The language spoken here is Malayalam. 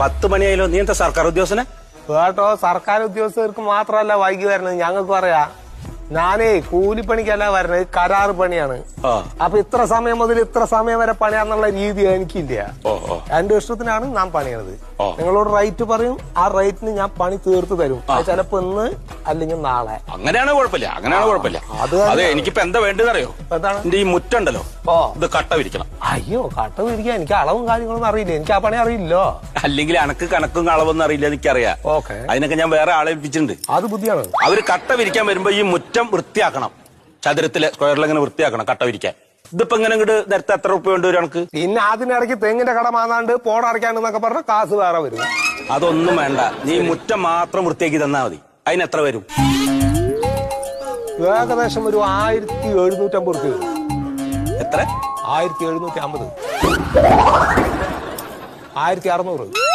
10 മണിയായാലോ? നീ എന്താ സർക്കാർ ഉദ്യോഗസ്ഥനെ? കേട്ടോ, സർക്കാർ ഉദ്യോഗസ്ഥർക്ക് മാത്രമല്ല വൈകി വരുന്നത്, ഞങ്ങൾക്ക് പറയാ. ഞാനേ കൂലിപ്പണിക്കല്ല വരുന്നത്, കരാറ് പണിയാണ്. അപ്പൊ ഇത്ര സമയം മുതൽ ഇത്ര സമയം വരെ പണിയാന്നുള്ള രീതി എനിക്കില്ല. എന്റെ ഇഷ്ടത്തിനാണ് ഞാൻ പണിയണത്. നിങ്ങളോട് റേറ്റ് പറയും, ആ റേറ്റിന് ഞാൻ പണി തീർത്ത് തരും. ചിലപ്പോ ഇന്ന് അല്ലെങ്കിൽ നാളെ. അങ്ങനെയാണ് കുഴപ്പമില്ല. അത് എനിക്കിപ്പോ എന്താ വേണ്ടതെന്നറിയോ? എന്താണ്? എന്റെ ഈ മുറ്റുണ്ടല്ലോ, ഇത് കട്ട വിരിക്കണം. അയ്യോ, കട്ട വിരിക്കാൻ എനിക്ക് അളവും കാര്യങ്ങളൊന്നും അറിയില്ല. എനിക്ക് ആ പണി അറിയില്ലോ. അല്ലെങ്കിൽ അനക്ക് കണക്കും അളവൊന്നും അറിയില്ല, എനിക്കറിയാം. അതിനൊക്കെ ഞാൻ വേറെ ആളെ ഏൽപ്പിച്ചിട്ടുണ്ട്. അത് ബുദ്ധിയാണ്. അവര് കട്ട വിരിക്കാൻ വരുമ്പോ ഈ മുറ്റം വൃത്തിയാക്കണം. ചതുരത്തിലെ സ്ക്വയറിലെങ്ങനെ വൃത്തിയാക്കണം കട്ട വിരിക്കാൻ. ഇതിപ്പോ ഇങ്ങനെ ഇങ്ങോട്ട് നേരത്തെ എത്ര റുപ്യ വേണ്ടി വരും എനിക്ക്? പിന്നെ അതിനിടയ്ക്ക് തെങ്ങിന്റെ കട മാന്നാണ്ട് പോടടയ്ക്കാണ്ടെന്നൊക്കെ പറഞ്ഞ കാശ് വേറെ വരും. അതൊന്നും വേണ്ട, നീ മുറ്റം മാത്രം വൃത്തിയാക്കി തന്നാ മതി. അതിന് എത്ര വരും? ഏകദേശം ഒരു 1750 റുപ്യ വരും. എത്ര? 1750. 1600.